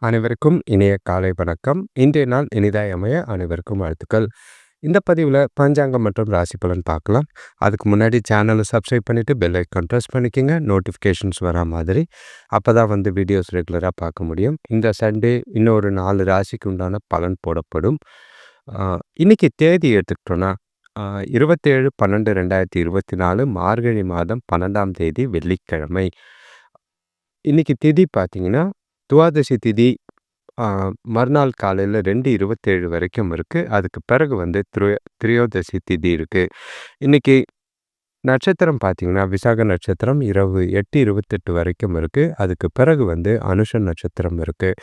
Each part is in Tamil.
அனைவருக்கும் இனிய காலை வணக்கம். இன்றைய நாள் இனிதாய் அமைய அனைவருக்கும் வாழ்த்துக்கள். இந்த பதிவில் பஞ்சாங்கம் மற்றும் ராசி பலன் பார்க்கலாம். அதுக்கு முன்னாடி சேனலை சப்ஸ்கிரைப் பண்ணிவிட்டு பெல் ஐக்கான் ப்ரெஸ் பண்ணிக்கோங்க. நோட்டிஃபிகேஷன்ஸ் வரா மாதிரி. அப்போ தான் வீடியோஸ் ரெகுலராக பார்க்க முடியும். இந்த சண்டே இன்னொரு 4 ராசிக்கு உண்டான பலன் போடப்படும். இன்றைக்கி தேதி எடுத்துக்கிட்டோன்னா 27/12/2024 மார்கழி மாதம் 12ஆம் தேதி வெள்ளிக்கிழமை. இன்றைக்கி திதி பார்த்திங்கன்னா துவாதசி திதி மறுநாள் காலையில் 2:27 வரைக்கும் இருக்குது. அதுக்கு பிறகு திரையோதசி திதி இருக்குது. இன்றைக்கி நட்சத்திரம் பார்த்திங்கன்னா விசாக நட்சத்திரம் இரவு 8:28 வரைக்கும் இருக்குது. அதுக்கு பிறகு அனுஷ நட்சத்திரம் இருக்குது.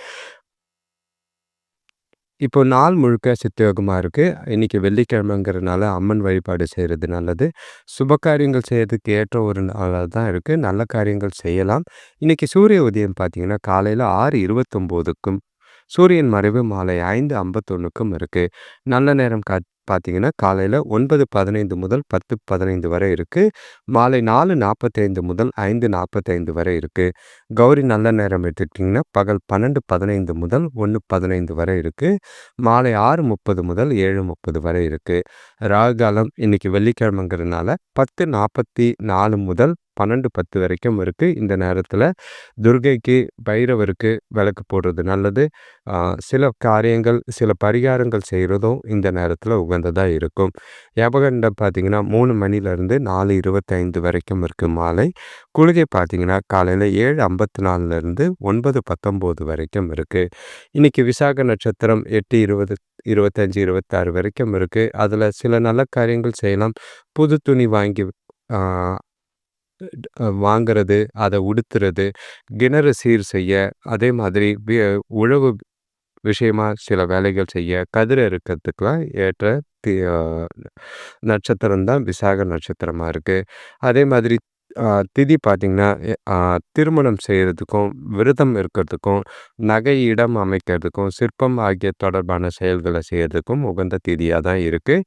இப்போ நாள் முழுக்க சித்தயோகமாக இருக்குது. இன்றைக்கி வெள்ளிக்கிழமைங்கிறதுனால அம்மன் வழிபாடு செய்கிறது நல்லது. சுப காரியங்கள் செய்கிறதுக்கு ஏற்ற ஒரு நாளாக தான் இருக்குது. நல்ல காரியங்கள் செய்யலாம். இன்றைக்கி சூரிய உதயம் பார்த்திங்கன்னா காலையில் 6:29க்கும் சூரியன் மறைவு மாலை 5:51க்கும் இருக்குது. நல்ல நேரம் பார்த்திங்கன்னா காலையில் 9:15 முதல் 10:15 வரை இருக்குது. மாலை 4:45 முதல் 5:45 வரை இருக்குது. கௌரி நல்ல நேரம் எடுத்துக்கிட்டிங்கன்னா பகல் 12:15 முதல் 1:15 வரை இருக்குது. மாலை 6:30 முதல் 7:30 வரை இருக்குது. ராகு காலம் இன்றைக்கி வெள்ளிக்கிழமைங்கிறதுனால 10:44 முதல் 12:10 வரைக்கும் இருக்குது. இந்த நேரத்தில் துர்கைக்கு பைரவருக்கு விளக்கு போடுறது நல்லது. சில காரியங்கள் சில பரிகாரங்கள் செய்கிறதும் இந்த நேரத்தில் உகந்ததாக இருக்கும். யமகண்டம் பார்த்திங்கன்னா 3 மணிலேருந்து 4:25 வரைக்கும் இருக்குது மாலை. குளிகை பார்த்திங்கன்னா காலையில் 7:54லேருந்து 9:19 வரைக்கும் இருக்குது. இன்றைக்கி விசாக நட்சத்திரம் 8:20 25 26 வரைக்கும் இருக்குது. அதில் சில நல்ல காரியங்கள் செய்யலாம். புது துணி வாங்கிறது, அதை உடுத்துறது, கிணறு சீர் செய்ய, அதே மாதிரி உழவு விஷயமா சில வேலைகள் செய்ய, கதிர் இருக்கிறதுக்கெலாம் ஏற்ற நட்சத்திரம் தான் விசாக நட்சத்திரமாக இருக்குது. அதே மாதிரி திதி பார்த்திங்கன்னா திருமணம் செய்கிறதுக்கும் விரதம் இருக்கிறதுக்கும் நகை இடம் அமைக்கிறதுக்கும் சிற்பம் ஆகிய தொடர்பான செயல்களை செய்கிறதுக்கும் உகந்த திதியாக தான் இருக்குது.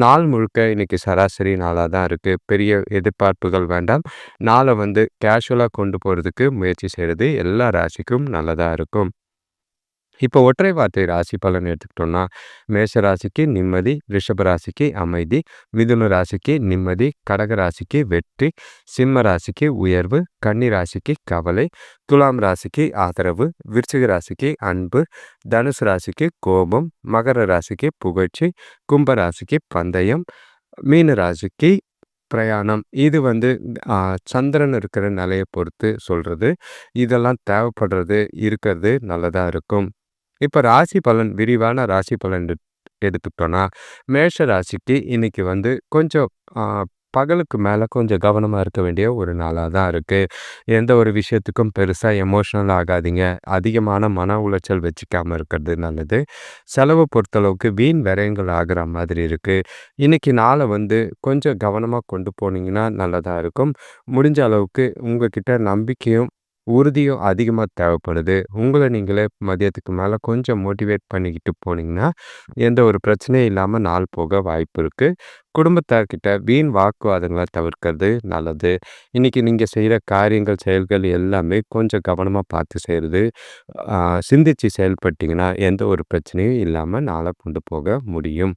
நாள் முழுக்க இன்றைக்கி சராசரி நாளாக தான் இருக்குது. பெரிய எதிர்பார்ப்புகள் வேண்டாம். நாளை கேஷுவலாக கொண்டு போகிறதுக்கு முயற்சி செய்கிறது எல்லா ராசிக்கும் நல்லதாக இருக்கும். இப்போ ஒற்றை வார்த்தை ராசி பலன் எடுத்துக்கிட்டோம்னா மேஷ ராசிக்கு நிம்மதி, ரிஷப ராசிக்கு அமைதி, மிதுன ராசிக்கு நிம்மதி, கடக ராசிக்கு வெற்றி, சிம்ம ராசிக்கு உயர்வு, கன்னி ராசிக்கு கவலை, துலாம் ராசிக்கு ஆதரவு, விருச்சிக ராசிக்கு அன்பு, தனுசு ராசிக்கு கோபம், மகர ராசிக்கு புகழ்ச்சி, கும்ப ராசிக்கு பந்தயம், மீன ராசிக்கு பிரயாணம். இது சந்திரன் இருக்கிற நிலையை பொறுத்து சொல்கிறது. இதெல்லாம் தேவைப்படுறது இருக்கிறது நல்லதாக இருக்கும். இப்போ ராசி பலன் விரிவான ராசி பலன் எடுத்துக்கிட்டோன்னா மேஷ ராசிக்கு இன்றைக்கி கொஞ்சம் பகலுக்கு மேலே கொஞ்சம் கவனமாக இருக்க வேண்டிய ஒரு நாளாக தான் இருக்குது. எந்த ஒரு விஷயத்துக்கும் பெருசாக எமோஷ்னல் ஆகாதீங்க. அதிகமான மன உளைச்சல் வச்சுக்காமல் இருக்கிறது நல்லது. செலவு பொறுத்தளவுக்கு வீண் விரயங்கள் ஆகிற மாதிரி இருக்குது. இன்றைக்கி நாளை கொஞ்சம் கவனமாக கொண்டு போனீங்கன்னா நல்லதாக இருக்கும். முடிஞ்ச அளவுக்கு உங்கள்கிட்ட நம்பிக்கையும் உறுதியும் அதிகமாக தேவைப்படுது. உங்களை நீங்களே மதியத்துக்கு மேலே கொஞ்சம் மோட்டிவேட் பண்ணிக்கிட்டு போனீங்கன்னா எந்த ஒரு பிரச்சனையும் இல்லாமல் நாள் போக வாய்ப்பு இருக்குது. குடும்பத்தார்கிட்ட வீண் வாக்குவாதங்களை தவிர்க்கிறது நல்லது. இன்றைக்கி நீங்கள் செய்கிற காரியங்கள் செயல்கள் எல்லாமே கொஞ்சம் கவனமாக பார்த்து செய்கிறது, சிந்தித்து செயல்பட்டிங்கன்னா எந்த ஒரு பிரச்சனையும் இல்லாமல் நாளை கொண்டு போக முடியும்.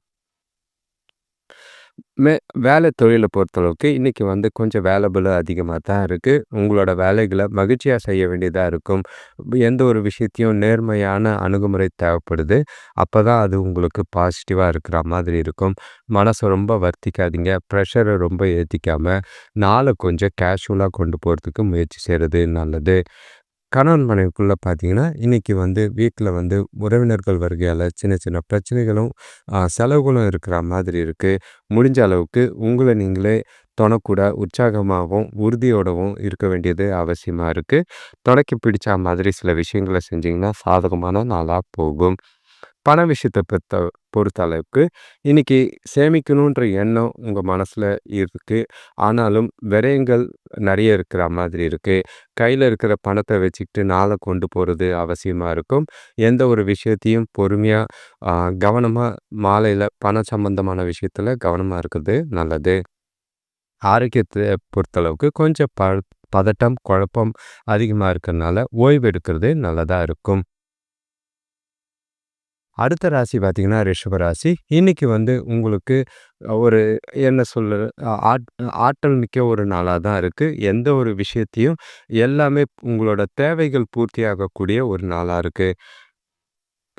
வேலை தொழிலை பொறுத்தளவுக்கு இன்றைக்கி கொஞ்சம் வேலைபளு அதிகமாக தான் இருக்குது. உங்களோட வேலைகளை மகிழ்ச்சியாக செய்ய வேண்டியதாக இருக்கும். எந்த ஒரு விஷயத்தையும் நேர்மையான அணுகுமுறை தேவைப்படுது. அப்போ தான் அது உங்களுக்கு பாசிட்டிவாக இருக்கிற மாதிரி இருக்கும். மனசை ரொம்ப வருத்திக்காதீங்க. ப்ரெஷரை ரொம்ப ஏற்றிக்காமல் நாளை கொஞ்சம் கேஷுவலாக கொண்டு போகிறதுக்கு முயற்சி செய்கிறது நல்லது. கணவன் மனைவிக்குள்ளே பார்த்தீங்கன்னா இன்றைக்கி வீட்டில் உறவினர்கள் வருகையால் சின்ன சின்ன பிரச்சனைகளும் செலவுகளும் இருக்கிற மாதிரி இருக்குது. முடிஞ்ச அளவுக்கு உங்களை நீங்களே துணைக்கூட உற்சாகமாகவும் உறுதியோடவும் இருக்க வேண்டியது அவசியமாக இருக்குது. துணைக்கு பிடிச்ச மாதிரி சில விஷயங்களை செஞ்சிங்கன்னா சாதகமான நாளாக போகும். பண விஷயத்தை பொறுத்த அளவுக்கு இன்றைக்கி சேமிக்கணுன்ற எண்ணம் உங்கள் மனசில் இருக்குது. ஆனாலும் விரயங்கள் நிறைய இருக்கிற மாதிரி இருக்குது. கையில் இருக்கிற பணத்தை வச்சுக்கிட்டு நாளை கொண்டு போகிறது அவசியமாக இருக்கும். எந்த ஒரு விஷயத்தையும் பொறுமையாக கவனமாக மாலையில் பண சம்பந்தமான விஷயத்தில் கவனமாக இருக்கிறது நல்லது. ஆரோக்கியத்தை பொறுத்தளவுக்கு கொஞ்சம் பதட்டம் குழப்பம் அதிகமாக இருக்கிறதுனால ஓய்வு எடுக்கிறது நல்லதாக இருக்கும். அடுத்த ராசி பார்த்தீங்கன்னா, ரிஷப ராசி. இன்னைக்கு வந்து உங்களுக்கு ஒரு என்ன சொல்ல ஆற்றல் மிக்க ஒரு நாளா தான் இருக்கு. எந்த ஒரு விஷயத்தையும் எல்லாமே உங்களோட தேவைகள் பூர்த்தியாகக்கூடிய ஒரு நாளா இருக்கு.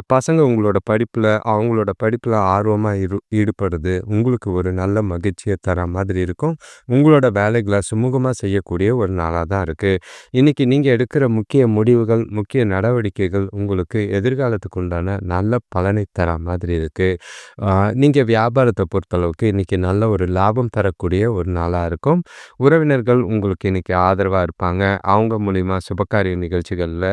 பசங்க அவங்களோட படிப்புல ஆர்வமா ஈடுபடுது. உங்களுக்கு ஒரு நல்ல மகிழ்ச்சிய தர மாதிரி இருக்கும். உங்களோட வேலைகள சுமூகமா செய்யக்கூடிய ஒரு நாளா தான் இருக்கு. இன்னைக்கு நீங்க எடுக்கிற முக்கிய முடிவுகள், முக்கிய நடவடிக்கைகள் உங்களுக்கு எதிர்காலத்துக்கு உண்டான நல்ல பலனை தர மாதிரி இருக்கு. ஆ நீங்க வியாபாரத்த பொறுத்தளவுக்கு இன்னைக்கு நல்ல ஒரு லாபம் தரக்கூடிய ஒரு நாளா இருக்கும். உறவினர்கள் உங்களுக்கு இன்னைக்கு ஆதரவா இருப்பாங்க. அவங்க மூலியமா சுபகாரிய நிகழ்ச்சிகள்ல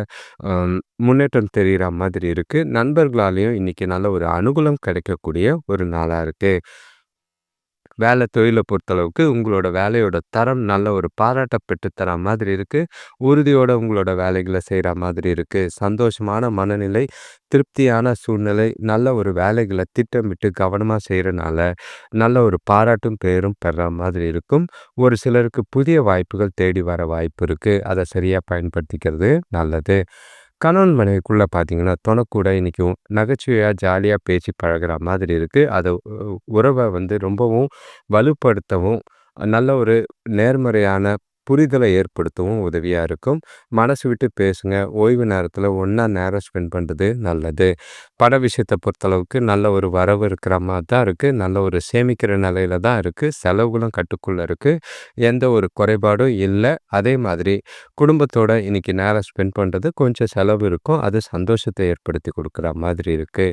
அம் முன்னேற்றம் தெரியிற மாதிரி இருக்கு. நண்பர்களாலயும் இன்னைக்கு நல்ல ஒரு அனுகூலம் கிடைக்கக்கூடிய ஒரு நாளா இருக்கு. தொழில பொறுத்தளவுக்கு உங்களோட வேலையோட தரம் நல்ல ஒரு பாராட்ட பெற்று தர மாதிரி இருக்கு. உறுதியோட உங்களோட வேலைகள செய்ற மாதிரி இருக்கு. சந்தோஷமான மனநிலை, திருப்தியான சூழ்நிலை, நல்ல ஒரு வேலைகள திட்டமிட்டு கவனமா செய்றனால, நல்ல ஒரு பாராட்டும், பெயரும் பெற மாதிரி இருக்கும். ஒரு சிலருக்கு புதிய வாய்ப்புகள் தேடி வர வாய்ப்பு இருக்கு. அத சரியா பயன்படுத்திக்கிறது நல்லது. கணவன் மனைவிக்குள்ள பார்த்தீங்கன்னா, தொணக்கூட இன்னைக்கு நகைச்சுவையா, ஜாலியா பேசி பழகுற மாதிரி இருக்கு. அது உறவ வந்து ரொம்பவும் வலுப்படுத்தவும், நல்ல ஒரு நேர்மறையான புரிதலை ஏற்படுத்தவும் உதவியா இருக்கும். மனசு விட்டு பேசுங்க. ஓய்வு நேரத்தில ஒண்ணா நேரம் ஸ்பெண்ட் பண்றது நல்லது. பண விஷயத்த பொறுத்தளவுக்கு நல்ல ஒரு வரவு இருக்கிற மாரி தான் இருக்கு. நல்ல ஒரு சேமிக்கிற நிலையில தான் இருக்கு. செலவுகளும் கட்டுக்குள்ள இருக்கு. எந்த ஒரு குறைபாடும் இல்ல. அதே மாதிரி குடும்பத்தோட இன்னைக்கு நேரம் ஸ்பெண்ட் பண்றது கொஞ்சம் செலவு இருக்கும். அது சந்தோஷத்த ஏற்படுத்தி குடுக்குற மாதிரி இருக்கு.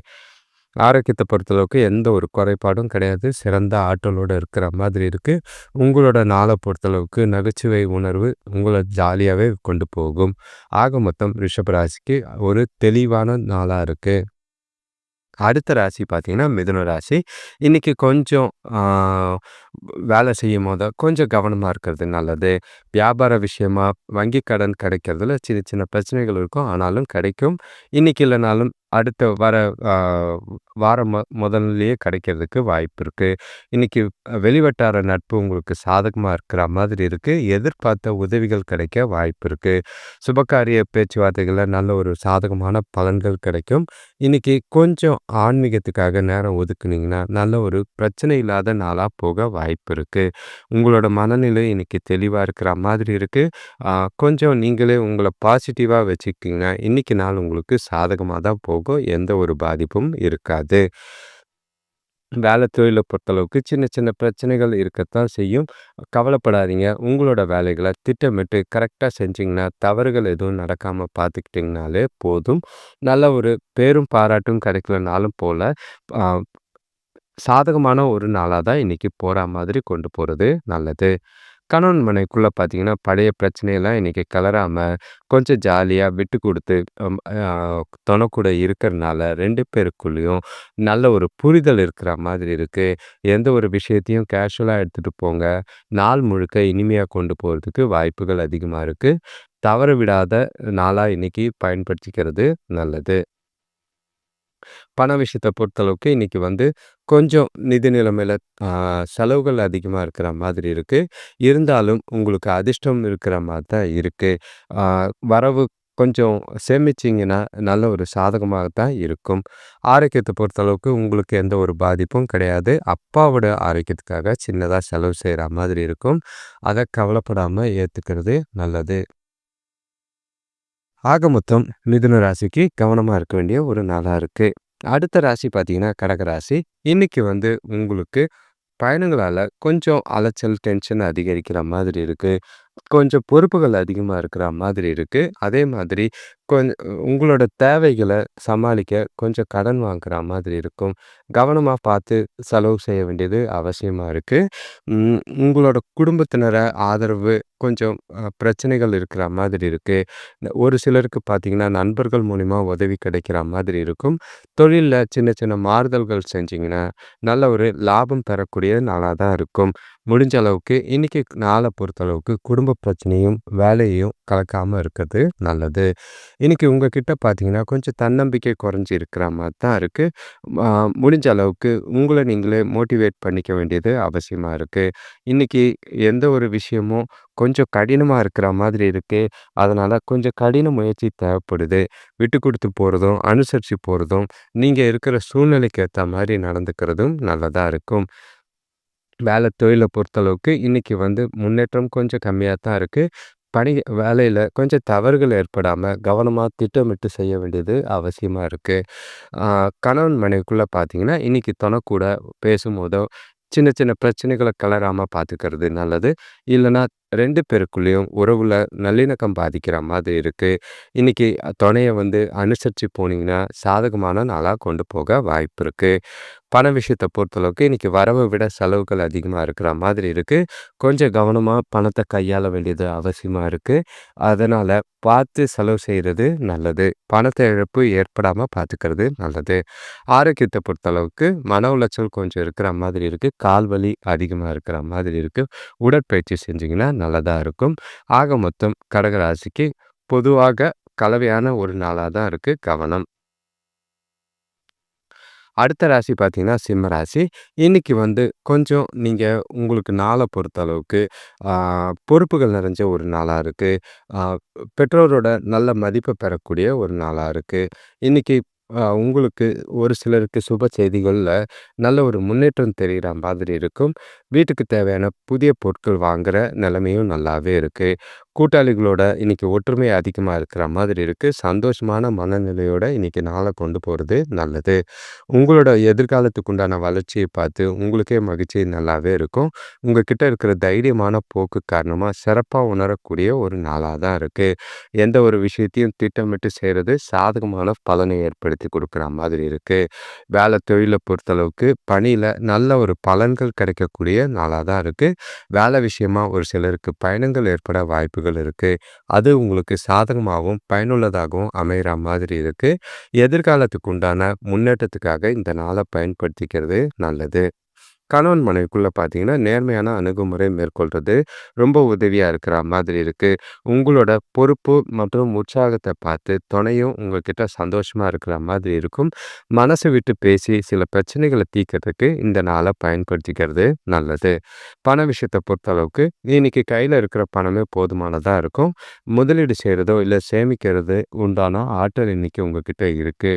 ஆரோக்கியத்த பொறுத்தளவுக்கு எந்த ஒரு குறைபாடும் கிடையாது. சிறந்த ஆற்றலோட இருக்கிற மாதிரி இருக்கு. உங்களோட நாள பொறுத்தளவுக்கு நகைச்சுவை உணர்வு உங்கள ஜாலியாவே கொண்டு போகும். ஆக மொத்தம் ரிஷப ராசிக்கு ஒரு தெளிவான நாளா இருக்கு. அடுத்த ராசி பார்த்தீங்கன்னா, மிதுன ராசி. இன்னைக்கு கொஞ்சம் ஆ வேலை செய்யும்போது கொஞ்சம் கவனமா இருக்கிறது நல்லது. வியாபார விஷயமா வங்கி கடன் கிடைக்கிறதுல சின்ன சின்ன பிரச்சனைகள் இருக்கும். ஆனாலும் கிடைக்கும். இன்னைக்கு இல்லனாலும் அடுத்த வர ஆ வாரம் முதல்லயே கிடைக்கிறதுக்கு வாய்ப்பு இருக்கு. இன்னைக்கு வெளிவட்டார நட்பு உங்களுக்கு சாதகமா இருக்கிற மாதிரி இருக்கு. எதிர்பார்த்த உதவிகள் கிடைக்க வாய்ப்பு இருக்கு. சுபகாரிய பேச்சுவார்த்தைகள்ல நல்ல ஒரு சாதகமான பலன்கள் கிடைக்கும். இன்னைக்கு கொஞ்சம் ஆன்மீகத்துக்காக நேரம் ஒதுக்குனீங்கன்னா, நல்ல ஒரு பிரச்சனை இல்லாத நாளா போக வாய்ப்பு இருக்கு. உங்களோட மனநிலை இன்னைக்கு தெளிவா இருக்கிற மாதிரி இருக்கு. ஆ கொஞ்சம் நீங்களே உங்கள பாசிட்டிவா வச்சுக்கிட்டீங்கன்னா, இன்னைக்கு நாள் உங்களுக்கு சாதகமா தான் போகும். எந்த ஒரு பாதிப்பும் இருக்காது. தொழில பொறுத்தளவுக்கு சின்ன சின்ன பிரச்சனைகள் இருக்கத்தான் செய்யும். கவலைப்படாதீங்க. உங்களோட வேலைகள திட்டமிட்டு கரெக்ட்டா செஞ்சீங்கன்னா, தவறுகள் எதுவும் நடக்காம பார்த்துக்கிட்டீங்கனாலே போதும். நல்ல ஒரு பேரும் பாராட்டும் கிடைக்கலனாலும் போல, ஆ சாதகமான ஒரு நாளா தான் இன்னைக்கு போறா மாதிரி கொண்டு போறது நல்லது. கணவன் மனைவிக்குள்ள பார்த்தீங்கன்னா, பழைய பிரச்சனையெல்லாம் இன்னைக்கு கிளறாம, கொஞ்சம் ஜாலியா விட்டு குடுத்து, அம் அ தொண கூட இருக்கிறனால 2 பேருக்குள்ளயும் நல்ல ஒரு புரிதல் இருக்கிற மாதிரி இருக்கு. எந்த ஒரு விஷயத்தையும் கேஷுவலா எடுத்துட்டு போங்க. நாள் முழுக்க இனிமையா கொண்டு போறதுக்கு வாய்ப்புகள் அதிகமா இருக்கு. தவற விடாத நாளா இன்னைக்கு பயன்படுத்திக்கிறது நல்லது. பண விஷயத்த பொறுத்தளவுக்கு இன்னைக்கு வந்து கொஞ்சம் நிதி நிலைமையில ஆ செலவுகள் அதிகமா இருக்கிற மாதிரி இருக்கு. இருந்தாலும் உங்களுக்கு அதிர்ஷ்டம் இருக்கிற மாரி தான் இருக்கு. ஆ வரவு கொஞ்சம் சேமிச்சீங்கன்னா, நல்ல ஒரு சாதகமாக தான் இருக்கும். ஆரோக்கியத்த பொறுத்தளவுக்கு உங்களுக்கு எந்த ஒரு பாதிப்பும் கிடையாது. அப்பாவோட ஆரோக்கியத்துக்காக சின்னதா செலவு செய்ற மாதிரி இருக்கும். அத கவலைப்படாம ஏத்துக்கிறது நல்லது. ஆக மொத்தம் மிதுன ராசிக்கு கவனமா இருக்க வேண்டிய ஒரு நாளா இருக்கு. அடுத்த ராசி பார்த்தீங்கன்னா, கடக ராசி. இன்னைக்கு வந்து உங்களுக்கு பயணங்களால கொஞ்சம் அலைச்சல், டென்ஷன் அதிகரிக்கிற மாதிரி இருக்கு. கொஞ்சம் பொறுப்புகள் அதிகமா இருக்கிற மாதிரி இருக்கு. அதே மாதிரி கொஞ் உங்களோட தேவைகள சமாளிக்க கொஞ்சம் கடன் வாங்குற மாதிரி இருக்கும். கவனமா பார்த்து செலவு செய்ய வேண்டியது அவசியமா இருக்கு. உங்களோட குடும்பத்தினர ஆதரவு கொஞ்சம் பிரச்சனைகள் இருக்கிற மாதிரி இருக்கு. ஒரு சிலருக்கு பார்த்தீங்கன்னா, நண்பர்கள் மூலியமா உதவி கிடைக்கிற மாதிரி இருக்கும். தொழில்ல சின்ன சின்ன மாறுதல்கள் செஞ்சீங்கன்னா, நல்ல ஒரு லாபம் தரக்கூடிய நாளா தான் இருக்கும். முடிஞ்ச அளவுக்கு இன்னைக்கு நாள பொறுத்தளவுக்கு குடும்ப பிரச்சனையும், வேலையையும் கலக்காம இருக்கிறது நல்லது. இன்னைக்கு உங்ககிட்ட பார்த்தீங்கன்னா, கொஞ்சம் தன்னம்பிக்கை குறைஞ்சு இருக்கிற மாரி தான் இருக்கு. அ முடிஞ்ச அளவுக்கு உங்கள நீங்களே மோட்டிவேட் பண்ணிக்க வேண்டியது அவசியமா இருக்கு. இன்னைக்கு எந்த ஒரு விஷயமும் கொஞ்சம் கடினமா இருக்கிற மாதிரி இருக்கு. அதனால கொஞ்சம் கடின முயற்சி தேவைப்படுது. விட்டு குடுத்து போறதும், அனுசரிச்சு போறதும், நீங்க இருக்கிற சூழ்நிலைக்கு ஏத்த மாரி நடந்துக்கிறதும் நல்லதா இருக்கும். தொழில பொறுத்தளவுக்கு இன்னைக்கு முன்னேற்றம் கொஞ்சம் கம்மியா தான் இருக்கு. பணி வேலையில கொஞ்சம் தவறுகள் ஏற்படாம கவனமா திட்டமிட்டு செய்ய வேண்டியது அவசியமா இருக்கு. ஆ கணவன் மனைவிக்குள்ள பார்த்தீங்கன்னா, இன்னைக்கு தொண கூட பேசும்போதோ, சின்ன சின்ன பிரச்சனைகள கிளறாம பார்த்துக்கிறது நல்லது. இல்லன்னா 2 பேருக்குள்ளேயும் உறவுல நல்லிணக்கம் பாதிக்கிற மாதிரி இருக்கு. இன்னைக்கு தொணைய அனுசரிச்சு போனீங்கன்னா, சாதகமான நாளா கொண்டு போக வாய்ப்பு இருக்கு. பண விஷயத்த பொறுத்தளவுக்கு இன்னைக்கு வரவ விட செலவுகள் அதிகமா இருக்கிற மாதிரி இருக்கு. கொஞ்சம் கவனமா பணத்த கையாள வேண்டியது அவசியமா இருக்கு. அதனால பார்த்து செலவு செய்றது நல்லது. பணத்த இழப்பு ஏற்படாம பார்த்துக்கிறது நல்லது. ஆரோக்கியத்த பொறுத்தளவுக்கு மன உளைச்சல் கொஞ்சம் இருக்கிற மாதிரி இருக்கு. கால் வலி அதிகமா இருக்கிற மாதிரி இருக்கு. உடற்பயிற்சி செஞ்சீங்கன்னா நல்லதா இருக்கும். ஆக மொத்தம் கடகராசிக்கு பொதுவாக கலவையான ஒரு நாளா தான் இருக்கு. கவனம். அடுத்த ராசி பார்த்தீங்கன்னா, சிம்ம ராசி. இன்னைக்கு கொஞ்சம் நீங்க உங்களுக்கு நாள பொறுத்த அளவுக்கு, ஆ பொறுப்புகள் நிறைஞ்ச ஒரு நாளா இருக்கு. ஆ பெற்றோரோட நல்ல மதிப்ப பெறக்கூடிய ஒரு நாளா இருக்கு. இன்னைக்கு உங்களுக்கு ஒரு சிலருக்கு சுப செய்திகள்ல நல்ல ஒரு முன்னேற்றம் தெரியிற மாதிரி இருக்கும். வீட்டுக்கு தேவையான புதிய பொருட்கள் வாங்குற நிலைமையும் நல்லாவே இருக்கு. கூட்டாளிகளோட இன்னைக்கு ஒற்றுமை அதிகமா இருக்கிற மாதிரி இருக்கு. சந்தோஷமான மனநிலையோட இன்னைக்கு நாள கொண்டு போறது நல்லது. உங்களோட எதிர்காலத்துக்கு உண்டான வளர்ச்சிய பார்த்து உங்களுக்கே மகிழ்ச்சி நல்லாவே இருக்கும். உங்ககிட்ட இருக்கிற தைரியமான போக்கு காரணமா சிறப்பா உணரக்கூடிய ஒரு நாளா தான் இருக்கு. எந்த ஒரு விஷயத்தையும் திட்டமிட்டு செய்றது சாதகமான பலனை ஏற்படுத்தி குடுக்குற மாதிரி இருக்கு. தொழில பொறுத்தளவுக்கு பணியில நல்ல ஒரு பலன்கள் கிடைக்கக்கூடிய நாளா தான் இருக்கு. விஷயமா ஒரு சிலருக்கு பயணங்கள் ஏற்பட வாய்ப்புகள் இருக்கு. அது உங்களுக்கு சாதகமாகவும், பயனுள்ளதாகவும் அமையிற மாதிரி இருக்கு. எதிர்காலத்துக்கு உண்டான முன்னேற்றத்துக்காக இந்த நாள பயன்படுத்திக்கிறது நல்லது. கணவன் மனைவிக்குள்ள பார்த்தீங்கன்னா, நேர்மையான அணுகுமுறை மேற்கொள்றது ரொம்ப உதவியா இருக்கிற மாதிரி இருக்கு. உங்களோட பொறுப்பு மற்றும் உற்சாகத்த பார்த்து துணையும் உங்ககிட்ட சந்தோஷமா இருக்கிற மாதிரி இருக்கும். மனசு விட்டு பேசி சில பிரச்சனைகள தீர்க்கிறதுக்கு இந்த நாள பயன்படுத்திக்கிறது நல்லது. பண விஷயத்த பொறுத்தளவுக்கு, இன்னைக்கு கையில இருக்கிற பணமே போதுமானதா இருக்கும். முதலீடு செய்றதோ, இல்ல சேமிக்கிறது உண்டான ஆற்றல் இன்னைக்கு உங்ககிட்ட இருக்கு.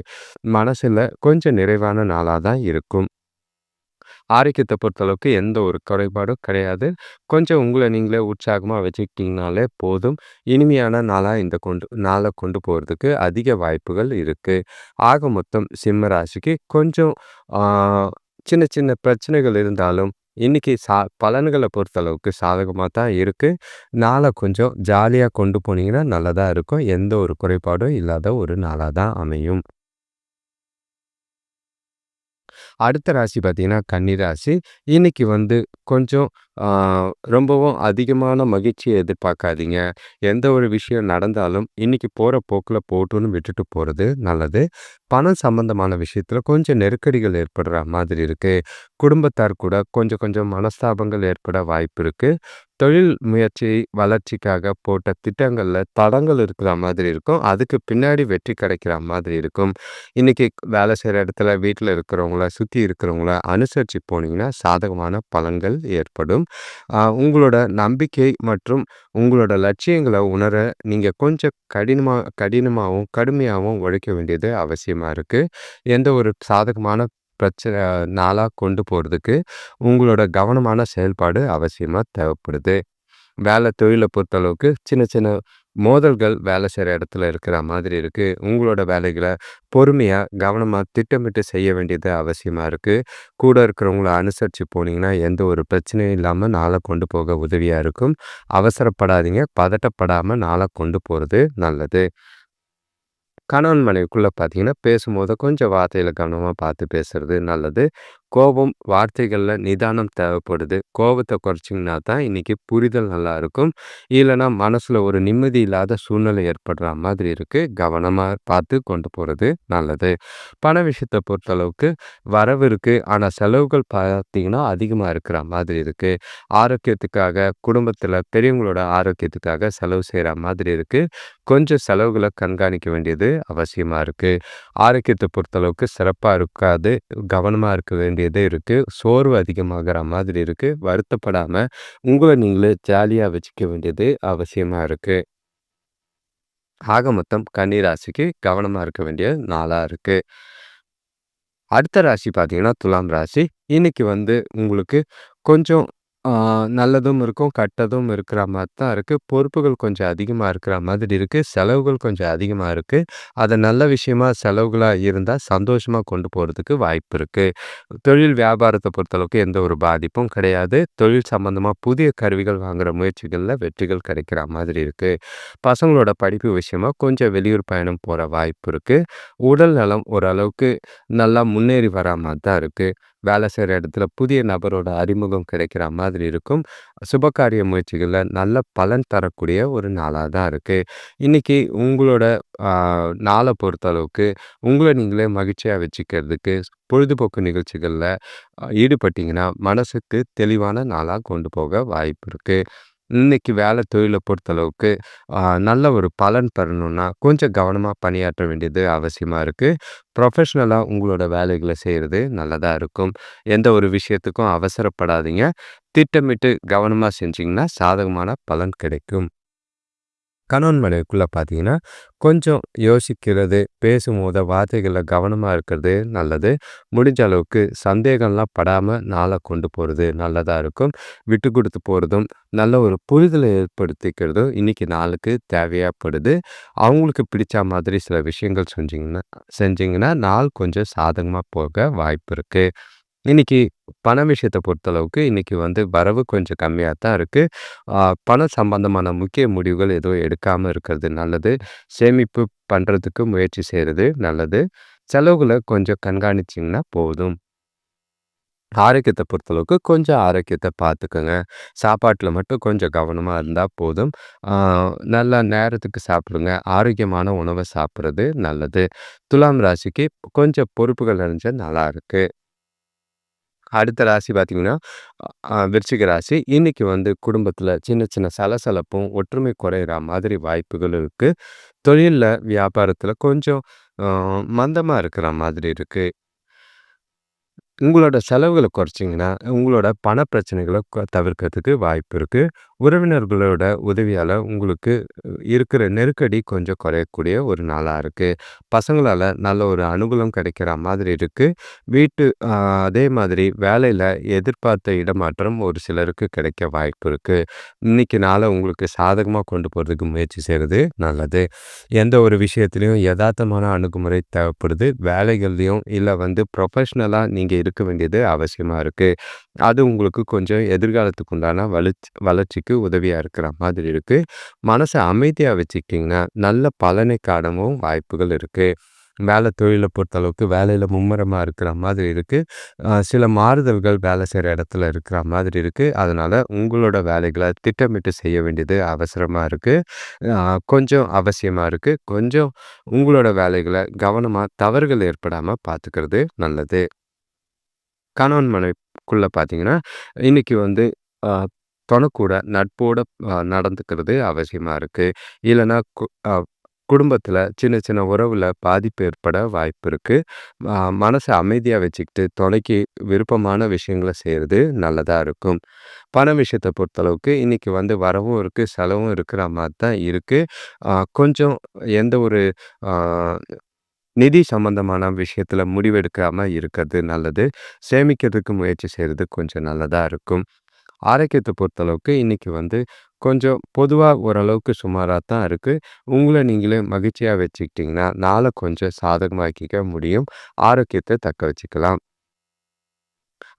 மனசுல கொஞ்சம் நிறைவான நாளா தான் இருக்கும். ஆரோக்கியத்த பொறுத்தளவுக்கு எந்த ஒரு குறைபாடும் கிடையாது. கொஞ்சம் உங்கள நீங்களே உற்சாகமா வச்சுக்கிட்டீங்கனாலே போதும். இனிமையான நாளா இந்த நாள கொண்டு போறதுக்கு அதிக வாய்ப்புகள் இருக்கு. ஆக மொத்தம் சிம்ம ராசிக்கு கொஞ்சம் ஆ சின்ன சின்ன பிரச்சனைகள் இருந்தாலும், இன்னைக்கு பலன்கள பொறுத்தளவுக்கு சாதகமா தான் இருக்கு. நாள கொஞ்சம் ஜாலியா கொண்டு போனீங்கன்னா நல்லதா இருக்கும். எந்த ஒரு குறைபாடும் இல்லாத ஒரு நாளா தான் அமையும். அடுத்த ராசி பார்த்தீங்கன்னா, கன்னி ராசி. இன்னைக்கு கொஞ்சம் ஆ ரொம்பவும் அதிகமான மகிழ்ச்சிய எதிர்பார்க்காதீங்க. எந்த ஒரு விஷயம் நடந்தாலும், இன்னைக்கு போற போக்குல போட்டுன்னு விட்டுட்டு போறது நல்லது. பணம் சம்பந்தமான விஷயத்துல கொஞ்சம் நெருக்கடிகள் ஏற்படுற மாதிரி இருக்கு. குடும்பத்தார் கூட கொஞ்சம் கொஞ்சம் மனஸ்தாபங்கள் ஏற்பட வாய்ப்பு இருக்கு. தொழில் முயற்சி வளர்ச்சிக்காக போட்ட திட்டங்கள்ல தடங்கள் இருக்கிற மாதிரி இருக்கும். அதுக்கு பின்னாடி வெற்றி கிடைக்கிற மாதிரி இருக்கும். இன்னைக்கு வேலை செய்ற இடத்துல, வீட்ல இருக்கிறவங்கள, சுத்தி இருக்கிறவங்கள அனுசரிச்சு போனீங்கன்னா, சாதகமான பலன்கள் ஏற்படும். உங்களோட நம்பிக்கை மற்றும் உங்களோட லட்சியங்கள உணர நீங்க கொஞ்சம் கடினமாவும், கடுமையாவும் உழைக்க வேண்டியது அவசியமா இருக்கு. எந்த ஒரு சாதகமான நாளா கொண்டு போறதுக்கு உங்களோட கவனமான செயல்பாடு அவசியமா தேவைப்படுது. தொழில பொறுத்தளவுக்கு சின்ன சின்ன மோதல்கள் வேலை செய்ற இடத்துல இருக்கிற மாதிரி இருக்கு. உங்களோட வேலைகள பொறுமையா, கவனமா திட்டமிட்டு செய்ய வேண்டியது அவசியமா இருக்கு. கூட இருக்கிறவங்கள அனுசரிச்சு போனீங்கன்னா, எந்த ஒரு பிரச்சனையும் இல்லாம நாள கொண்டு போக உதவியா இருக்கும். அவசரப்படாதீங்க. பதட்டப்படாம நாள கொண்டு போறது நல்லது. கணவன் மனைவிக்குள்ள பார்த்தீங்கன்னா, பேசும்போது கொஞ்சம் வார்த்தையில கவனமா பார்த்து பேசுறது நல்லது. கோபம், வார்த்தைகள்ல நிதானம் தேவைப்படுது. கோபத்த குறைச்சிங்கன்னா தான் இன்னைக்கு புரிதல் நல்லா இருக்கும். இல்லன்னா மனசுல ஒரு நிம்மதி இல்லாத சூழ்நிலை ஏற்படுற மாதிரி இருக்கு. கவனமா பார்த்து கொண்டு போறது நல்லது. பண விஷயத்த பொறுத்தளவுக்கு வரவு இருக்கு. ஆனா செலவுகள் பார்த்தீங்கன்னா அதிகமா இருக்கிற மாதிரி இருக்கு. ஆரோக்கியத்துக்காக குடும்பத்தில பெரியவங்களோட ஆரோக்கியத்துக்காக செலவு செய்ற மாதிரி இருக்கு. கொஞ்சம் செலவுகள கண்காணிக்க வேண்டியது அவசியமா இருக்கு. ஆரோக்கியத்த பொறுத்தளவுக்கு சிறப்பா இருக்காது. கவனமா இருக்க வேண்டியது இருக்கு. சோர்வு அதிகமாகற மாதிரி இருக்கு. வருத்தப்படாம உங்கள நீங்களே ஜாலியா வச்சுக்க வேண்டியது அவசியமா இருக்கு. ஆக மொத்தம் கன்னி ராசிக்கு கவனமா இருக்க வேண்டிய நாளா இருக்கு. அடுத்த ராசி பார்த்தீங்கன்னா, துலாம் ராசி. இன்னைக்கு உங்களுக்கு கொஞ்சம் ஆ நல்லதும் இருக்கும், கெட்டதும் இருக்கிற மாரி தான் இருக்கு. பொறுப்புகள் கொஞ்சம் அதிகமா இருக்கிற மாதிரி இருக்கு. செலவுகள் கொஞ்சம் அதிகமா இருக்கு. அத நல்ல விஷயமா செலவுகளா இருந்தா சந்தோஷமா கொண்டு போறதுக்கு வாய்ப்பு இருக்கு. தொழில் வியாபாரத்த பொறுத்தளவுக்கு எந்த ஒரு பாதிப்பும் கிடையாது. தொழில் சம்பந்தமா புதிய கருவிகள் வாங்குற முயற்சிகள்ல வெற்றிகள் கிடைக்கிற மாதிரி இருக்கு. பசங்களோட படிப்பு விஷயமா கொஞ்சம் வெளியூர் பயணம் போற வாய்ப்பு இருக்கு. உடல் நலம் ஓரளவுக்கு நல்லா முன்னேறி வரா மாரி தான் இருக்கு. வேலை செய்ற இடத்துல புதிய நபரோட அறிமுகம் கிடைக்கிற மாதிரி இருக்கும். சுபகாரிய முயற்சிகள்ல நல்ல பலன் தரக்கூடிய ஒரு நாளா தான் இருக்கு. இன்னைக்கு உங்களோட ஆ நாள பொறுத்தளவுக்கு உங்கள நீங்களே மகிழ்ச்சியா வச்சுக்கிறதுக்கு பொழுதுபோக்கு நிகழ்ச்சிகள்ல ஈடுபட்டீங்கன்னா, மனசுக்கு தெளிவான நாளா கொண்டு போக வாய்ப்பு இருக்கு. இன்னைக்கு வேலை தொழில பொறுத்தளவுக்கு ஆ நல்ல ஒரு பலன் பெறணும்னா, கொஞ்சம் கவனமா பணியாற்ற வேண்டியது அவசியமா இருக்கு. ப்ரொஃபஷனலா உங்களோட வேலைகள செய்றது நல்லதா இருக்கும். எந்த ஒரு விஷயத்துக்கும் அவசரப்படாதீங்க. திட்டமிட்டு கவனமா செஞ்சீங்கன்னா, சாதகமான பலன் கிடைக்கும். கணவன் மனைவிக்குள்ள பார்த்தீங்கன்னா, கொஞ்சம் யோசிக்கிறது, பேசும்போது வார்த்தைகள்ல கவனமா இருக்கிறது நல்லது. முடிஞ்ச அளவுக்கு சந்தேகம்லாம் படாம நாள கொண்டு போறது நல்லதா இருக்கும். விட்டு குடுத்து போறதும், நல்ல ஒரு புரிதலை ஏற்படுத்திக்கிறதும் இன்னைக்கு நாளுக்கு தேவையா படுது. அவங்களுக்கு பிடிச்ச மாதிரி சில விஷயங்கள் செஞ்சீங்கன்னா, நாள் கொஞ்சம் சாதகமா போக வாய்ப்பு இருக்கு. இன்னைக்கு பண விஷயத்த பொறுத்தளவுக்கு, இன்னைக்கு வரவு கொஞ்சம் கம்மியா தான் இருக்கு. ஆ பணம் சம்பந்தமான முக்கிய முடிவுகள் எதுவும் எடுக்காம இருக்கிறது நல்லது. சேமிப்பு பண்றதுக்கு முயற்சி செய்றது நல்லது. செலவுகள கொஞ்சம் கண்காணிச்சீங்கன்னா போதும். ஆரோக்கியத்த பொறுத்தளவுக்கு கொஞ்சம் ஆரோக்கியத்த பார்த்துக்கங்க. சாப்பாட்டுல மட்டும் கொஞ்சம் கவனமா இருந்தா போதும். ஆ நல்லா நேரத்துக்கு சாப்பிடுங்க. ஆரோக்கியமான உணவ சாப்பிடுறது நல்லது. துலாம் ராசிக்கு கொஞ்சம் பொறுப்புகள் நிறைஞ்ச நாளா இருக்கு. அடுத்த ராசி பார்த்தீங்கன்னா, விருச்சிக ராசி. இன்னைக்கு குடும்பத்தில சின்ன சின்ன சலசலப்பும், ஒற்றுமை குறையிற மாதிரி வாய்ப்புகள் இருக்கு. தொழில்ல, வியாபாரத்தில கொஞ்சம் அ மந்தமா இருக்கிற மாதிரி இருக்கு. உங்களோட செலவுகள குறைச்சீங்கன்னா, உங்களோட பண பிரச்சனைகள தவிர்க்கிறதுக்கு வாய்ப்பு இருக்கு. உறவினர்களோட உதவியால உங்களுக்கு இருக்கிற நெருக்கடி கொஞ்சம் குறையக்கூடிய ஒரு நாளா இருக்கு. பசங்களால நல்ல ஒரு அனுகூலம் கிடைக்கிற மாதிரி இருக்கு. வீட்டு அதே மாதிரி வேலையில எதிர்பார்த்த இடமாற்றம் ஒரு சிலருக்கு கிடைக்க வாய்ப்பு இருக்கு. இன்னைக்கு நாள உங்களுக்கு சாதகமா கொண்டு போறதுக்கு முயற்சி செய்றது நல்லது. எந்த ஒரு விஷயத்திலயும் எதார்த்தமான அணுகுமுறை தேவைப்படுது. வேலைகள்லயும் இல்ல ப்ரொஃபஷனலா நீங்க இருக்க வேண்டியது அவசியமா இருக்கு. அது உங்களுக்கு கொஞ்சம் எதிர்காலத்துக்கு உண்டான வளர்ச்சிக்கு உதவியா இருக்கிற மாதிரி இருக்கு. மனச அமைதியா வச்சுக்கிட்டீங்கன்னா, நல்ல பலனை காணவும் வாய்ப்புகள் இருக்கு. வேலை தொழில பொறுத்தளவுக்கு வேலையில மும்முரமா இருக்கிற மாதிரி இருக்கு. சில மாறுதல்கள் வேலை செய்ற இடத்துல இருக்கிற மாதிரி இருக்கு. அதனால உங்களோட வேலைகள திட்டமிட்டு செய்ய வேண்டியது அவசரமா இருக்கு. அ கொஞ்சம் அவசியமா இருக்கு. கொஞ்சம் உங்களோட வேலைகள கவனமா தவறுகள் ஏற்படாம பார்த்துக்கிறது நல்லது. கணவன் மனைவிக்குள்ள பார்த்தீங்கன்னா, இன்னைக்கு அ தொணக்கூட நட்போட நடந்துக்கிறது அவசியமா இருக்கு. இல்லன்னா குடும்பத்தில சின்ன சின்ன உறவுல பாதிப்பு ஏற்பட வாய்ப்பு இருக்கு. மனச அமைதியா வச்சுக்கிட்டு துணைக்கு விருப்பமான விஷயங்கள செய்றது நல்லதா இருக்கும். பண விஷயத்த பொறுத்தளவுக்கு இன்னைக்கு வரவும் இருக்கு, செலவும் இருக்கிற மாரி தான் இருக்கு. கொஞ்சம் எந்த ஒரு ஆ நிதி சம்பந்தமான விஷயத்துல முடிவெடுக்காம இருக்கிறது நல்லது. சேமிக்கிறதுக்கு முயற்சி செய்றது கொஞ்சம் நல்லதா இருக்கும். ஆரோக்கியத்த பொறுத்தளவுக்கு இன்னைக்கு கொஞ்சம் பொதுவா ஓரளவுக்கு சுமாரா தான் இருக்கு. உங்கள நீங்களே மகிழ்ச்சியா வச்சுக்கிட்டீங்கன்னா, நாள கொஞ்சம் சாதகமாக்கிக்க முடியும். ஆரோக்கியத்த தக்க வச்சுக்கலாம்.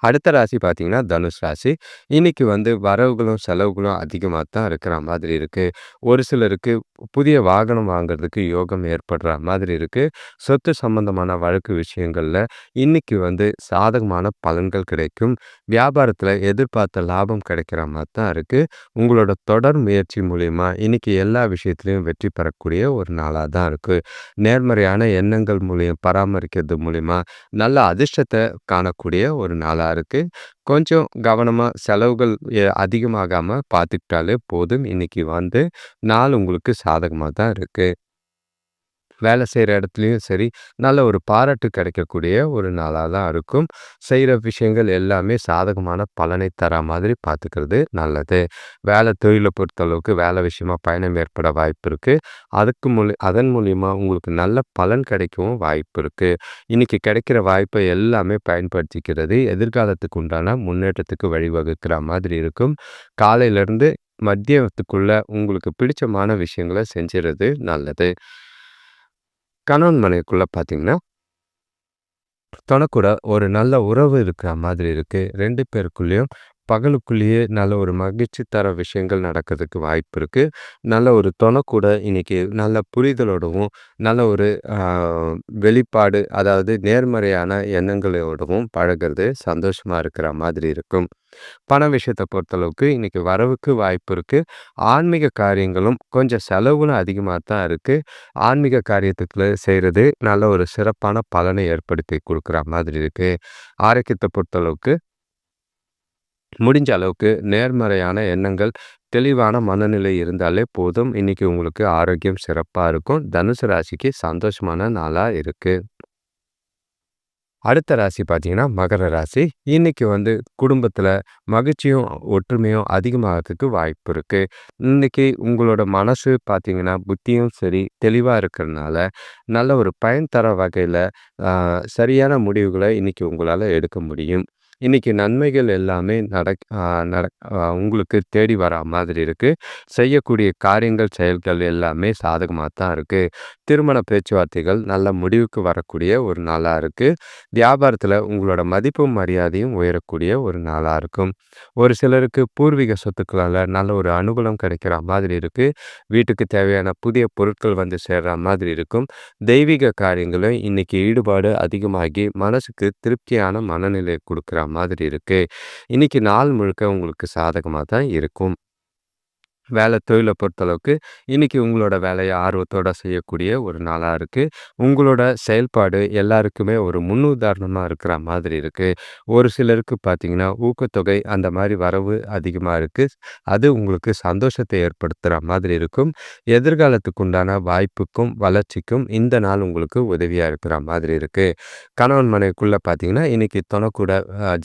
அடுத்த ராசி பார்த்தீங்கன்னா, தனுஷ் ராசி. இன்னைக்கு வரவுகளும், செலவுகளும் அதிகமா தான் இருக்கிற மாதிரி இருக்கு. ஒரு சிலருக்கு புதிய வாகனம் வாங்குறதுக்கு யோகம் ஏற்படுற மாதிரி இருக்கு. சொத்து சம்பந்தமான வழக்கு விஷயங்கள்ல இன்னைக்கு சாதகமான பலன்கள் கிடைக்கும். வியாபாரத்துல எதிர்பார்த்த லாபம் கிடைக்கிற மாரி தான் இருக்கு. உங்களோட தொடர் முயற்சி மூலியமா இன்னைக்கு எல்லா விஷயத்திலயும் வெற்றி பெறக்கூடிய ஒரு நாளா தான் இருக்கு. நேர்மறையான எண்ணங்கள் மூலியம் பராமரிக்கிறது மூலியமா நல்ல அதிர்ஷ்டத்த காணக்கூடிய ஒரு நாளா இருக்கு. கொஞ்சம் கவனமா செலவுகள் அதிகமாகாம பார்த்துக்கிட்டாலே போதும். இன்னைக்கு நாள் உங்களுக்கு சாதகமா தான் இருக்கு. வேலை செய்ற இடத்துலயும் சரி, நல்ல ஒரு பாராட்டு கிடைக்கக்கூடிய ஒரு நாளா தான் இருக்கும். செய்ற விஷயங்கள் எல்லாமே சாதகமான பலனை தரா மாதிரி பார்த்துக்கிறது நல்லது. தொழில பொறுத்தளவுக்கு வேலை விஷயமா பயணம் ஏற்பட வாய்ப்பு இருக்கு. அதன் மூலியமா உங்களுக்கு நல்ல பலன் கிடைக்கவும் வாய்ப்பு இருக்கு. இன்னைக்கு கிடைக்கிற வாய்ப்பை எல்லாமே பயன்படுத்திக்கிறது, எதிர்காலத்துக்கு உண்டான முன்னேற்றத்துக்கு வழிவகுக்கிற மாதிரி இருக்கும். காலையிலேருந்து மத்தியானத்துக்குள்ள உங்களுக்கு பிடிச்சமான விஷயங்கள செஞ்சுறது நல்லது. கணவன் மனைவிக்குள்ள பார்த்தீங்கன்னா, தனக்கூட ஒரு நல்ல உறவு இருக்கிற மாதிரி இருக்கு. 2 பேருக்குள்ளயும் பகலுக்குள்ளேயே நல்ல ஒரு மகிழ்ச்சி தர விஷயங்கள் நடக்கிறதுக்கு வாய்ப்பு இருக்கு. நல்ல ஒரு தொணக்கூட இன்னைக்கு நல்ல புரிதலோடவும், நல்ல ஒரு அ வெளிப்பாடு, அதாவது நேர்மறையான எண்ணங்களோடவும் பழகுறது சந்தோஷமா இருக்கிற மாதிரி இருக்கும். பண விஷயத்த பொறுத்தளவுக்கு இன்னைக்கு வரவுக்கு வாய்ப்பு இருக்கு. ஆன்மீக காரியங்களும் கொஞ்சம் செலவுகளும் அதிகமா தான் இருக்கு. ஆன்மீக காரியத்துக்குள்ள செய்றது நல்ல ஒரு சிறப்பான பலனை ஏற்படுத்தி குடுக்குற மாதிரி இருக்கு. ஆரோக்கியத்த பொறுத்தளவுக்கு முடிஞ்ச அளவுக்கு நேர்மறையான எண்ணங்கள், தெளிவான மனநிலை இருந்தாலே போதும். இன்னைக்கு உங்களுக்கு ஆரோக்கியம் சிறப்பா இருக்கும். தனுசு ராசிக்கு சந்தோஷமான நாளா இருக்கு. அடுத்த ராசி பார்த்தீங்கன்னா, மகர ராசி. இன்னைக்கு குடும்பத்தில மகிழ்ச்சியும், ஒற்றுமையும் அதிகமாகறதுக்கு வாய்ப்பு இருக்கு. இன்னைக்கு உங்களோட மனசு பார்த்தீங்கன்னா, புத்தியும் சரி தெளிவா இருக்கிறனால, நல்ல ஒரு பயன் தர வகையில சரியான முடிவுகள இன்னைக்கு உங்களால எடுக்க முடியும். இன்னைக்கு நன்மைகள் எல்லாமே நடக் அ நடக் அ உங்களுக்கு தேடி வரா மாதிரி இருக்கு. செய்யக்கூடிய காரியங்கள், செயல்கள் எல்லாமே சாதகமா தான் இருக்கு. திருமண பேச்சுவார்த்தைகள் நல்ல முடிவுக்கு வரக்கூடிய ஒரு நாளா இருக்கு. வியாபாரத்துல உங்களோட மதிப்பும் மரியாதையும் உயரக்கூடிய ஒரு நாளா இருக்கும். ஒரு சிலருக்கு பூர்வீக சொத்துக்களால நல்ல ஒரு அனுகூலம் கிடைக்கிற மாதிரி இருக்கு. வீட்டுக்கு தேவையான புதிய பொருட்கள் சேர்ற மாதிரி இருக்கும். தெய்வீக காரியங்களும் இன்னைக்கு ஈடுபாடு அதிகமாகி மனசுக்கு திருப்தியான மனநிலை கொடுக்கிற மாதிரி இருக்கு. இன்னைக்கு நாள் முழுக்க உங்களுக்கு சாதகமா தான் இருக்கும். தொழில பொறுத்தளவுக்கு, இன்னைக்கு உங்களோட வேலைய ஆர்வத்தோட செய்யக்கூடிய ஒரு நாளா இருக்கு. உங்களோட செயல்பாடு எல்லாருக்குமே ஒரு முன்னுதாரணமா இருக்கிற மாதிரி இருக்கு. ஒரு சிலருக்கு பார்த்தீங்கன்னா, ஊக்கத்தொகை அந்த மாரி வரவு அதிகமா இருக்கு. அது உங்களுக்கு சந்தோஷத்தை ஏற்படுத்துற மாதிரி இருக்கும். எதிர்காலத்துக்கு உண்டான வாய்ப்புக்கும், வளர்ச்சிக்கும் இந்த நாள் உங்களுக்கு உதவியா இருக்கிற மாதிரி இருக்கு. கணவன் மனைவிக்குள்ள பார்த்தீங்கன்னா, இன்னைக்கு தொணக்கூட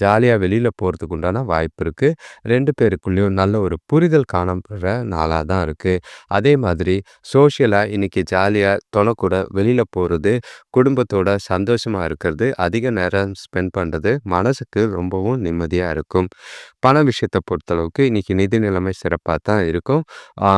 ஜாலியா வெளியில போறதுக்கு உண்டான வாய்ப்பு இருக்கு. 2 பேருக்குள்ளயும் நல்ல ஒரு புரிதல் காணப்படுற நாளா தான் இருக்கு. அதே மாதிரி சோஷியலா இன்னைக்கு ஜாலியா தொணக்கூட வெளியில போறது, குடும்பத்தோட சந்தோஷமா இருக்கிறது, அதிக நேரம் ஸ்பெண்ட் பண்றது மனசுக்கு ரொம்பவும் நிம்மதியா இருக்கும். பண விஷயத்த பொறுத்தளவுக்கு இன்னைக்கு நிதி நிலைமை சிறப்பா தான் இருக்கும். ஆ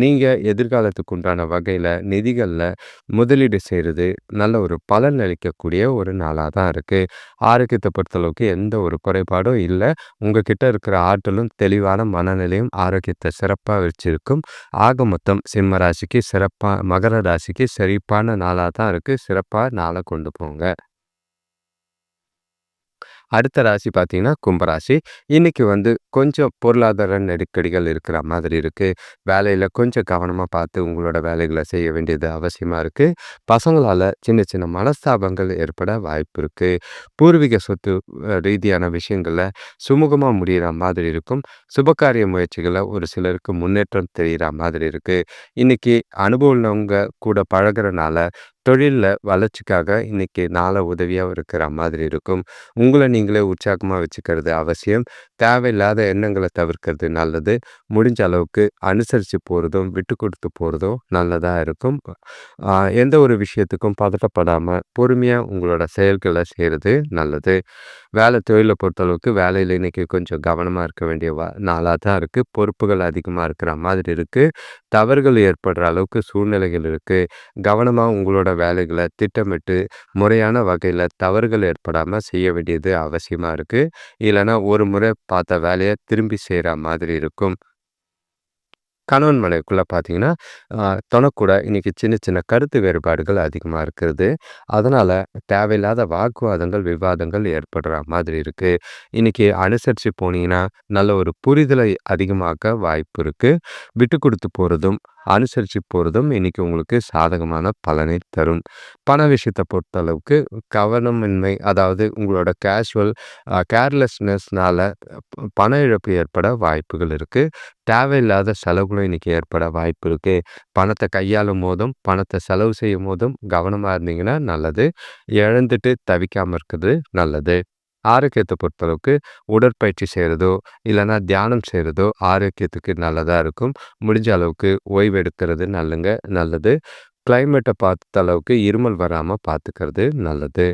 நீங்க எதிர்காலத்துக்கு உண்டான வகையில நிதிகள்ல முதலீடு செய்றது நல்ல ஒரு பலன் அளிக்கக்கூடிய ஒரு நாளா தான் இருக்கு. ஆரோக்கியத்த பொறுத்தளவுக்கு எந்த ஒரு குறைபாடும் இல்ல. உங்ககிட்ட இருக்கிற ஆற்றலும், தெளிவான மனநிலையும் ஆரோக்கியத்த சிறப்பா வச்சிருக்கும். ஆக மொத்தம் சிம்ம ராசிக்கு மகர ராசிக்கு சிறப்பான நாளா தான் இருக்கு. சிறப்பா நாள கொண்டு போங்க. அடுத்த ராசி பார்த்தீங்கன்னா, கும்பராசி. இன்னைக்கு கொஞ்சம் பொருளாதார நெருக்கடிகள் இருக்கிற மாதிரி இருக்கு. வேலையில கொஞ்சம் கவனமா பார்த்து உங்களோட வேலைகள செய்ய வேண்டியது அவசியமா இருக்கு. பசங்களால சின்ன சின்ன மனஸ்தாபங்கள் ஏற்பட வாய்ப்பு இருக்கு. பூர்வீக சொத்து ரீதியான விஷயங்கள்ல சுமூகமா முடியிற மாதிரி இருக்கும். சுபகாரிய முயற்சிகள்ல ஒரு சிலருக்கு முன்னேற்றம் தெரியிற மாதிரி இருக்கு. இன்னைக்கு அனுபவம் உள்ளவங்க கூட பழகுறனால தொழில்ல வளர்ச்சிக்காக இன்னைக்கு நாள உதவியா இருக்கிற மாதிரி இருக்கும். உங்கள நீங்களே உற்சாகமா வச்சுக்கிறது அவசியம். தேவையில்லாத எண்ணங்கள தவிர்க்கிறது நல்லது. முடிஞ்ச அளவுக்கு அனுசரிச்சு போறதும், விட்டு குடுத்து போறதும் நல்லதா இருக்கும். அ எந்த ஒரு விஷயத்துக்கும் பதட்டப்படாம, பொறுமையா உங்களோட செயல்கள செய்றது நல்லது. தொழில பொறுத்தளவுக்கு வேலையில இன்னைக்கு கொஞ்சம் கவனமா இருக்க வேண்டிய நாளா தான் இருக்கு. பொறுப்புகள் அதிகமா இருக்கிற மாதிரி இருக்கு. தவறுகள் ஏற்படுற அளவுக்கு சூழ்நிலைகள் இருக்கு. கவனமா உங்களோட வேலைகள திட்டமிட்டு, முறையான வகையில தவறுகள் ஏற்படாம செய்ய வேண்டியது அவசியமா இருக்கு. இல்லன்னா ஒரு முறை பார்த்த வேலைய திரும்பி செய்ற மாதிரி இருக்கும். கணவன் மனைவிக்குள்ள பார்த்தீங்கன்னா, தொணக்கூட இன்னைக்கு சின்ன சின்ன கருத்து வேறுபாடுகள் அதிகமா இருக்கிறது. அதனால தேவையில்லாத வாக்குவாதங்கள், விவாதங்கள் ஏற்படுற மாதிரி இருக்கு. இன்னைக்கு அனுசரிச்சு போனீங்கன்னா, நல்ல ஒரு புரிதலை அதிகமாக்க வாய்ப்பு இருக்கு. விட்டு குடுத்து போறதும், அனுசரிச்சு போறதும் இன்னைக்கு உங்களுக்கு சாதகமான பலனை தரும். பண விஷயத்த பொறுத்தளவுக்கு கவனமின்மை, அதாவது உங்களோட கேர்லெஸ்னஸ்னால பண இழப்பு ஏற்பட வாய்ப்புகள் இருக்கு. தேவையில்லாத செலவுகளும் இன்னைக்கு ஏற்பட வாய்ப்பு இருக்கு. பணத்த கையாளும் போதும், பணத்த செலவு செய்யும்போதும் கவனமா இருந்தீங்கன்னா நல்லது. இழந்துட்டு தவிக்காம இருக்கிறது நல்லது. ஆரோக்கியத்த பொறுத்தளவுக்கு உடற்பயிற்சி செய்றதோ, இல்லன்னா தியானம் செய்றதோ ஆரோக்கியத்துக்கு நல்லதா இருக்கும். முடிஞ்ச அளவுக்கு ஓய்வு எடுக்கிறது நல்லது. கிளைமேட்ட பார்த்த அளவுக்கு இருமல் வராம பார்த்துக்கிறது நல்லது.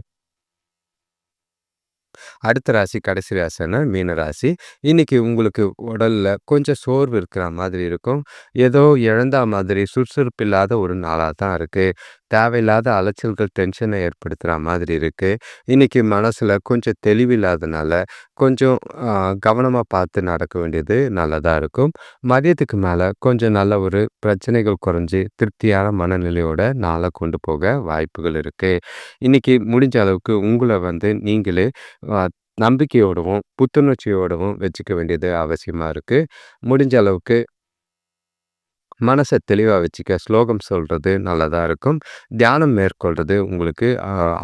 அடுத்த ராசி கடைசி ராசின்னா மீன ராசி. இன்னைக்கு உங்களுக்கு உடல்ல கொஞ்சம் சோர்வு இருக்கிற மாதிரி இருக்கும். ஏதோ இழந்தா மாதிரி சுறுசுறுப்பு இல்லாத ஒரு நாளா தான் இருக்கு. தேவையில்லாத அலைச்சல்கள் டென்ஷனை ஏற்படுத்துற மாதிரி இருக்கு. இன்னைக்கு மனசுல கொஞ்சம் தெளிவில்லாதனால, கொஞ்சம் அ கவனமா பார்த்து நடக்க வேண்டியது நல்லதா இருக்கும். மதியத்துக்கு மேல கொஞ்சம் நல்ல ஒரு பிரச்சனைகள் குறைஞ்சு, திருப்தியான மனநிலையோட நாள கொண்டு போக வாய்ப்புகள் இருக்கு. இன்னைக்கு முடிஞ்ச அளவுக்கு உங்கள நீங்களே அ நம்பிக்கையோடவும், புத்துணர்ச்சியோடவும் வச்சுக்க வேண்டியது அவசியமா இருக்கு. முடிஞ்ச அளவுக்கு மனச தெளிவா வச்சுக்க ஸ்லோகம் சொல்றது நல்லதா இருக்கும். தியானம் மேற்கொள்றது உங்களுக்கு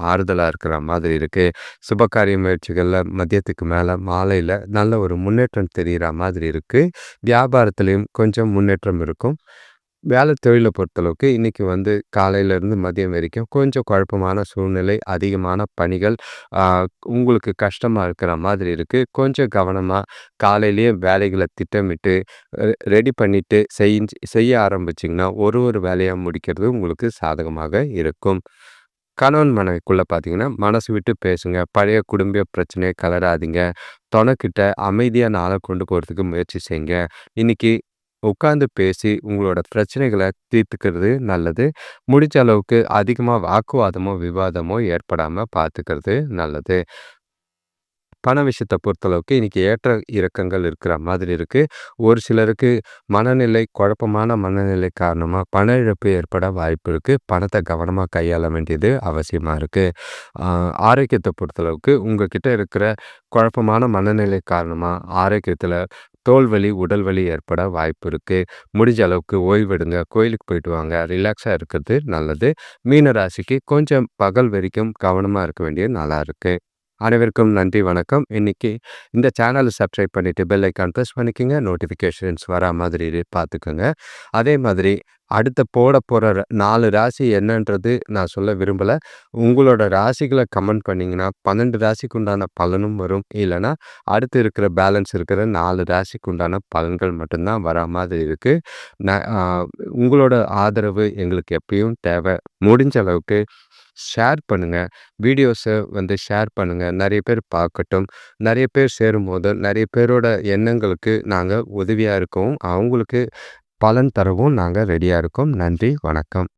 ஆறுதலா இருக்கிற மாதிரி இருக்கு. சுபகாரிய முயற்சிகள்ல மதியத்துக்கு மேல மாலையில நல்ல ஒரு முன்னேற்றம் தெரியிற மாதிரி இருக்கு. வியாபாரத்திலயும் கொஞ்சம் முன்னேற்றம் இருக்கும். வேலை தொழில பொறுத்தளவுக்கு இன்னைக்கு காலையிலேருந்து மதியம் வரைக்கும் கொஞ்சம் குழப்பமான சூழ்நிலை, அதிகமான பணிகள், ஆ உங்களுக்கு கஷ்டமா இருக்கிற மாதிரி இருக்கு. கொஞ்சம் கவனமா காலையிலேயே வேலைகள திட்டமிட்டு, ரெடி பண்ணிட்டு செய்ய ஆரம்பிச்சீங்கன்னா, ஒரு ஒரு வேலையா முடிக்கிறது உங்களுக்கு சாதகமாக இருக்கும். கணவன் மனைவிக்குள்ள பார்த்தீங்கன்னா, மனசு விட்டு பேசுங்க. பழைய குடும்ப பிரச்சனைய கலராதீங்க. தொணக்கிட்ட அமைதியா நாள கொண்டு போறதுக்கு முயற்சி செய்யுங்க. இன்னைக்கு உட்கார்ந்து பேசி உங்களோட பிரச்சனைகள தீர்த்துக்கிறது நல்லது. முடிஞ்ச அளவுக்கு அதிகமா வாக்குவாதமோ, விவாதமோ ஏற்படாம பார்த்துக்கிறது நல்லது. பண விஷயத்த பொறுத்தளவுக்கு இன்னைக்கு ஏற்ற இறக்கங்கள் இருக்கிற மாதிரி இருக்கு. ஒரு சிலருக்கு குழப்பமான மனநிலை காரணமா பண இழப்பு ஏற்பட வாய்ப்பு இருக்கு. பணத்த கவனமா கையாள வேண்டியது அவசியமா இருக்கு. ஆ ஆரோக்கியத்த பொறுத்தளவுக்கு உங்ககிட்ட இருக்கிற குழப்பமான மனநிலை காரணமா ஆரோக்கியத்துல தோல் வலி, உடல் வலி ஏற்பட வாய்ப்பு இருக்கு. முடிஞ்ச அளவுக்கு ஓய்வெடுங்க. கோயிலுக்கு போயிட்டு வாங்க. ரிலாக்ஸா இருக்கிறது நல்லது. மீன ராசிக்கு கொஞ்சம் பகல் வரைக்கும் கவனமா இருக்க வேண்டிய நாளா இருக்கு. அனைவருக்கும் நன்றி, வணக்கம். இன்னைக்கு இந்த சேனலை சப்ஸ்கிரைப் பண்ணிட்டு பெல் ஐக்கான் ப்ரெஸ் பண்ணிக்கங்க. நோட்டிஃபிகேஷன்ஸ் வரா மாதிரி பார்த்துக்கோங்க. அதே மாதிரி அடுத்த போற 4 ராசி என்னன்றது நான் சொல்ல விரும்பல. உங்களோட ராசிகள கமெண்ட் பண்ணீங்கன்னா, 12 ராசிக்கு உண்டான பலனும் வரும். இல்லன்னா, அடுத்து இருக்கிற பேலன்ஸ் இருக்கிற 4 ராசிக்கு உண்டான பலன்கள் மட்டும் தான் வரா மாதிரி இருக்கு. ந அ உங்களோட ஆதரவு எங்களுக்கு எப்பயும் தேவை. முடிஞ்ச அளவுக்கு ஷேர் பண்ணுங்க. வீடியோஸ ஷேர் பண்ணுங்க. நெறைய பேர் பார்க்கட்டும். நெறைய பேர் சேரும்போது, நெறைய பேரோட எண்ணங்களுக்கு நாங்க உதவியா இருக்கவும், அவங்களுக்கு பலன் தரவும் நாங்க ரெடியா இருக்கோம். நன்றி, வணக்கம்.